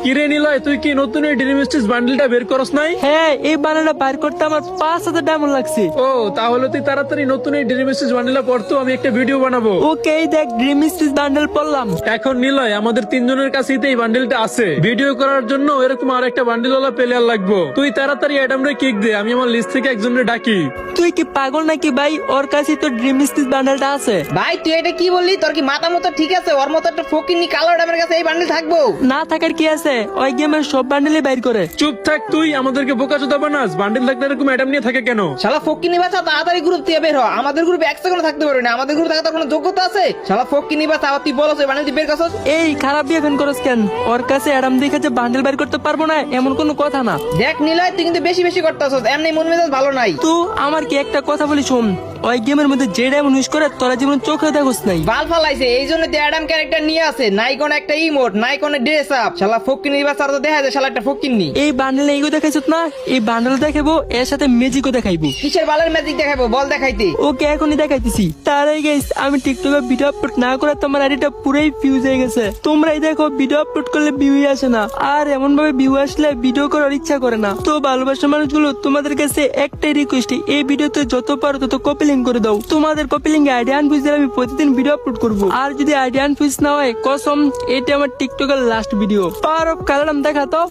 কিরে নিলয়, তুই কি নতুন এই ড্রিম স্টিচ বান্ডেলটা বের করস নাই? হ্যাঁ, এই বানানটা বাইর করতে আমার 5,000 ডায়মন্ড লাগছে। ও তাহলে তুই তাড়াতাড়ি নতুন এই ড্রিম স্টিচ বান্ডেলটা পড়তো, আমি একটা ভিডিও বানাবো। ওকে, এই দেখ ড্রিম স্টিচ বান্ডেল পড়লাম। এখন নিলয়, আমাদের তিনজনের কাছেই তো এই বান্ডেলটা আছে। ভিডিও করার জন্য এরকম আর একটা বান্ডেলওয়ালা প্লেয়ার লাগবে। তুই তাড়াতাড়ি অ্যাডামরে কিক দে, আমি আমার লিস্ট থেকে একজনের ডাকি। তুই কি পাগল নাকি ভাই? ওর কাছে তো ড্রিম স্টিচ বান্ডেলটা আছে। ভাই তুই এটা কি বললি? তোর কি মাথা মতো ঠিক আছে? ওর মতো একটা ফকিন্নি কালো ডামের কাছে এই বান্ডেল থাকবো? না থাকার কি আছে? ওই গেমের সব বান্ডেলই বাইর করে। চুপ থাক তুই, আমাদেরকে বোকাচোদা বানাস। বান্ডেল থাকলে এরকম অ্যাডাম নিয়ে থাকে কেন? শালা ফকিন্নি বাচ্চা, তাড়াতাড়ি গ্রুপ থেকে বের হ। আমাদের গ্রুপে এক সেকেন্ড থাকতে পারবি না। আমাদের গ্রুপে থাকার কোনো যোগ্যতা আছে? শালা ফকিন্নি বাচ্চা, আবার তুই বলছ এই বান্ডেল তুই বের করছস? এই খারাপ বিয়ে ফেন করস কেন? ওর কাছে অ্যাডাম দেখে যে বান্ডেল বাইর করতে পারবো না এমন কোনো কথা না। দেখ নিলয়, তুই কিন্তু বেশি বেশি করতেছস। এমনি মন মেজাজ ভালো নাই। তো আমার কি একটা কথা বলি শোন, ওই গেমের মধ্যে যে ডায়মন্ড ইউজ করে তোরা জীবন চোখে দেখোস নাই। বাল ফালাইছে, এই জন্য তো অ্যাডাম ক্যারেক্টার নিয়ে আছে। নাই কোন একটা ইমোট, নাই কোন ড্রেস আপ। শালা ফকিন্নি বাচ্চা, আর তো দেখা যায় শালা একটা ফকিন্নি। এই বান্ডেল এইগো দেখাইছ না? এই বান্ডেল দেখাবো, এর সাথে ম্যাজিকও দেখাইবো। কিসের বালের ম্যাজিক দেখাবো? বল দেখাইতে। ওকে এখনই দেখাইতেছি। তার আগে গাইস, আমি টিকটকে ভিডিও আপলোড না করে তোমার আইডিটা পুরাই ফিউজ হয়ে গেছে। তোমরাই দেখো ভিডিও আপলোড করলে ভিউ আসে না, আর এমন ভাবে ভিউ আসলে ভিডিও করার ইচ্ছা করে না। তো ভালোবাসার মানুষগুলো, তোমাদের কাছে একটাই রিকোয়েস্ট, এই ভিডিওতে যত পারো তত কপি লিঙ্ক করে দাও। তোমাদের কপি লিঙ্ক আইডিয়া আনফিউজ দিলে আমি প্রতিদিন ভিডিও আপলোড করবো। আর যদি আইডিয়া আনফিউজ না হয়, কসম এটা আমার টিকটকের লাস্ট ভিডিও। পাওয়ার অফ কালাম দেখা তো।